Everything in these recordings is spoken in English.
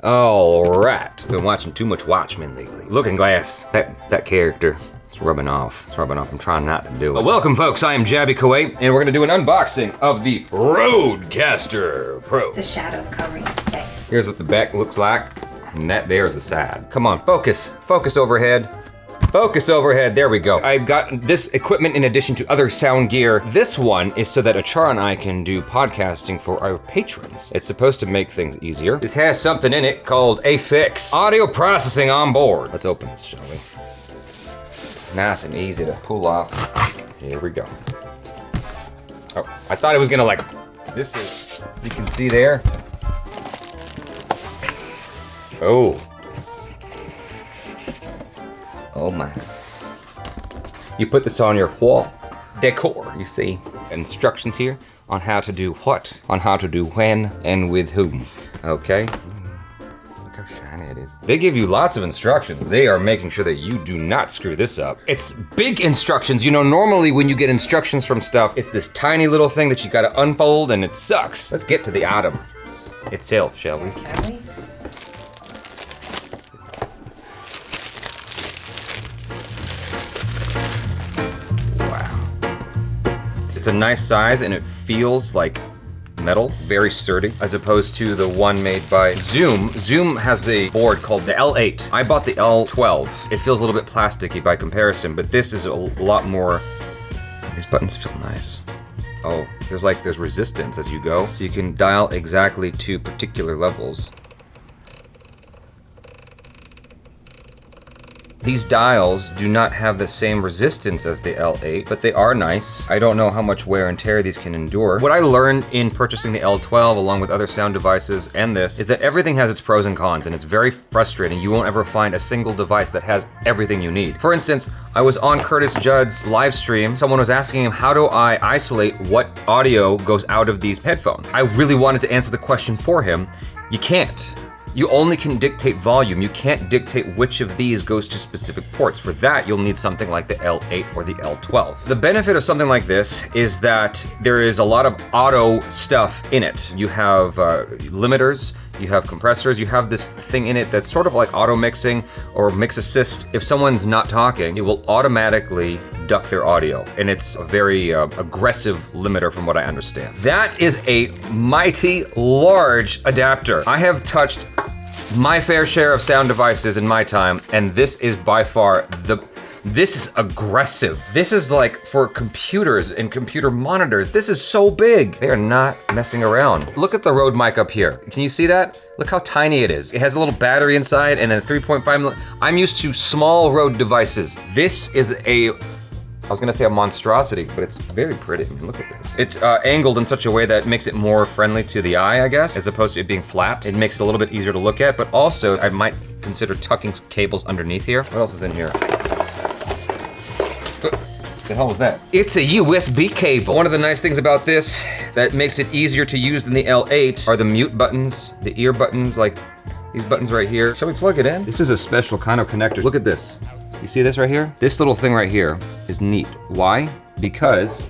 All right, been watching too much Watchmen lately. Looking Glass, that character, it's rubbing off. I'm trying not to do it. But welcome, folks. I am Jaby Koay, and we're gonna do an unboxing of the Rodecaster Pro. The shadow's covering your face. Here's what the back looks like, and that there is the side. Come on, focus overhead. Focus overhead, there we go. I've got this equipment in addition to other sound gear. This one is so that Achara and I can do podcasting for our patrons. It's supposed to make things easier. This has something in it called a fix. Audio processing on board. Let's open this, shall we? It's nice and easy to pull off. Here we go. Oh, I thought it was gonna this is, you can see there. Oh. Oh my. You put this on your wall decor, you see. Instructions here on how to do what, on how to do when, and with whom. Okay. Look how shiny it is. They give you lots of instructions. They are making sure that you do not screw this up. It's big instructions. You know, normally when you get instructions from stuff, it's this tiny little thing that you gotta unfold and it sucks. Let's get to the item itself, shall we? Can we? It's a nice size and it feels like metal, very sturdy, as opposed to the one made by Zoom. Zoom has a board called the L8. I bought the L12. It feels a little bit plasticky by comparison, but this is a lot more, these buttons feel nice. Oh, there's resistance as you go, so you can dial exactly to particular levels. These dials do not have the same resistance as the L8, but they are nice. I don't know how much wear and tear these can endure. What I learned in purchasing the L12 along with other sound devices and this is that everything has its pros and cons, and it's very frustrating. You won't ever find a single device that has everything you need. For instance, I was on Curtis Judd's live stream. Someone was asking him, how do I isolate what audio goes out of these headphones? I really wanted to answer the question for him. You can't. You only can dictate volume. You can't dictate which of these goes to specific ports. For that, you'll need something like the L8 or the L12. The benefit of something like this is that there is a lot of auto stuff in it. You have limiters, you have compressors, you have this thing in it that's sort of like auto mixing or mix assist. If someone's not talking, it will automatically duck their audio, and it's a very aggressive limiter from what I understand. That is a mighty large adapter. I have touched my fair share of sound devices in my time, and this is by far this is aggressive. This is like for computers and computer monitors. This is so big. They are not messing around. Look at the Rode mic up here. Can you see that? Look how tiny it is. It has a little battery inside and a 3.5. I'm used to small Rode devices. This is I was gonna say a monstrosity, but it's very pretty. I mean, look at this. It's angled in such a way that makes it more friendly to the eye, I guess, as opposed to it being flat. It makes it a little bit easier to look at, but also I might consider tucking cables underneath here. What else is in here? What the hell was that? It's a USB cable. One of the nice things about this that makes it easier to use than the L8 are the mute buttons, the ear buttons, like these buttons right here. Shall we plug it in? This is a special kind of connector. Look at this. You see this right here? This little thing right here is neat. Why? Because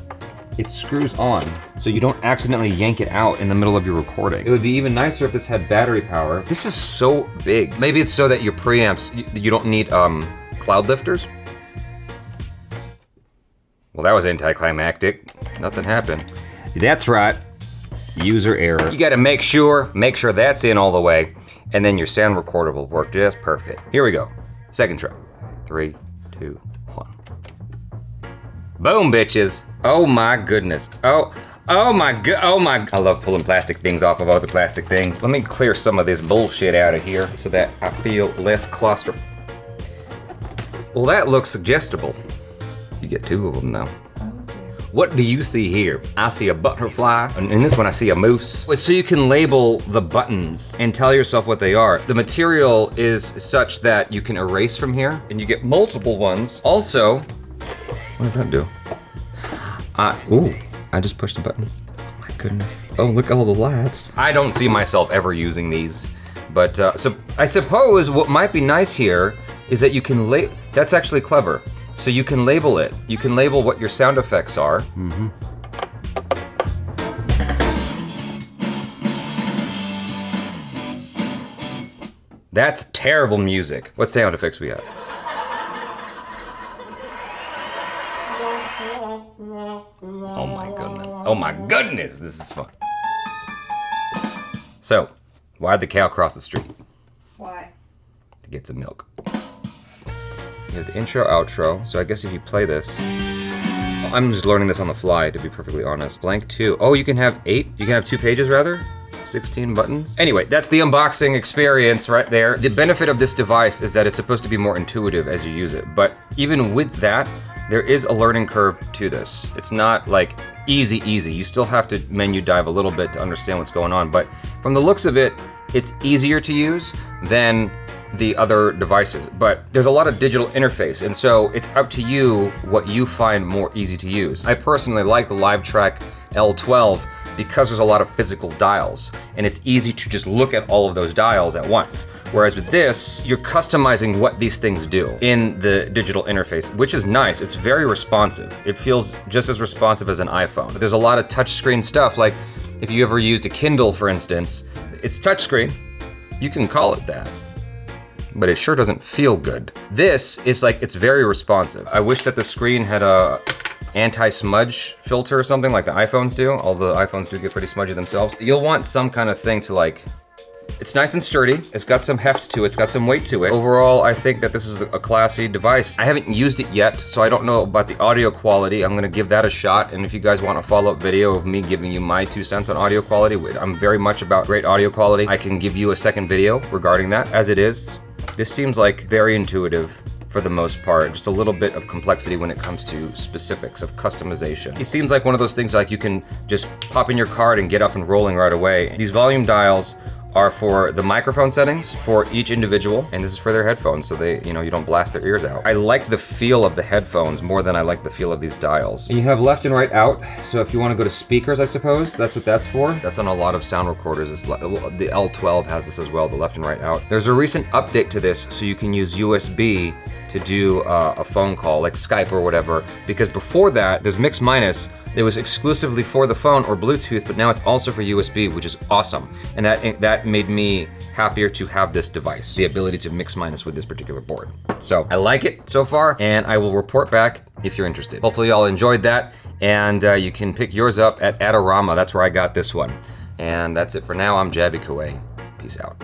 it screws on, so you don't accidentally yank it out in the middle of your recording. It would be even nicer if this had battery power. This is so big. Maybe it's so that your preamps, you don't need cloud lifters? Well, that was anticlimactic. Nothing happened. That's right, user error. You gotta make sure that's in all the way, and then your sound recorder will work just perfect. Here we go, second try. 3, 2, 1. Boom, bitches. Oh my goodness. Oh my. I love pulling plastic things off of other plastic things. Let me clear some of this bullshit out of here so that I feel less claustrophobic. Well, that looks suggestible. You get two of them now. What do you see here? I see a butterfly, and in this one I see a moose. So you can label the buttons and tell yourself what they are. The material is such that you can erase from here, and you get multiple ones. Also, what does that do? I just pushed a button. Oh my goodness. Oh, look at all the lights. I don't see myself ever using these, but so I suppose what might be nice here is that you can that's actually clever. So you can label it. You can label what your sound effects are. Mm-hmm. That's terrible music. What sound effects we got? Oh my goodness. Oh my goodness, this is fun. So, why'd the cow cross the street? Why? To get some milk. You have the intro, outro. So I guess if you play this, I'm just learning this on the fly, to be perfectly honest. Blank 2. Oh, you can have 8? You can have 2 pages rather? 16 buttons? Anyway, that's the unboxing experience right there. The benefit of this device is that it's supposed to be more intuitive as you use it. But even with that, there is a learning curve to this. It's not like easy. You still have to menu dive a little bit to understand what's going on. But from the looks of it, it's easier to use than the other devices, but there's a lot of digital interface, and so it's up to you what you find more easy to use. I personally like the LiveTrack L12 because there's a lot of physical dials, and it's easy to just look at all of those dials at once. Whereas with this, you're customizing what these things do in the digital interface, which is nice. It's very responsive. It feels just as responsive as an iPhone. But there's a lot of touchscreen stuff, like if you ever used a Kindle, for instance, it's touchscreen. You can call it that, but it sure doesn't feel good. This is like, it's very responsive. I wish that the screen had a anti-smudge filter or something like the iPhones do. All the iPhones do get pretty smudgy themselves. You'll want some kind of thing to like, it's nice and sturdy. It's got some heft to it. It's got some weight to it. Overall, I think that this is a classy device. I haven't used it yet, so I don't know about the audio quality. I'm gonna give that a shot. And if you guys want a follow-up video of me giving you my 2 cents on audio quality, I'm very much about great audio quality. I can give you a second video regarding that. As it is, this seems like very intuitive for the most part, just a little bit of complexity when it comes to specifics of customization. It seems like one of those things like you can just pop in your card and get up and rolling right away. These volume dials are for the microphone settings for each individual, and this is for their headphones, so they, you don't blast their ears out. I like the feel of the headphones more than I like the feel of these dials. You have left and right out, so if you want to go to speakers, I suppose, that's what that's for. That's on a lot of sound recorders. The L12 has this as well, the left and right out. There's a recent update to this, so you can use USB to do a phone call, like Skype or whatever, because before that, there's mix minus. It was exclusively for the phone or Bluetooth, but now it's also for USB, which is awesome. And that made me happier to have this device, the ability to mix minus with this particular board. So I like it so far, and I will report back if you're interested. Hopefully y'all enjoyed that, and you can pick yours up at Adorama. That's where I got this one. And that's it for now. I'm Jaby Koay. Peace out.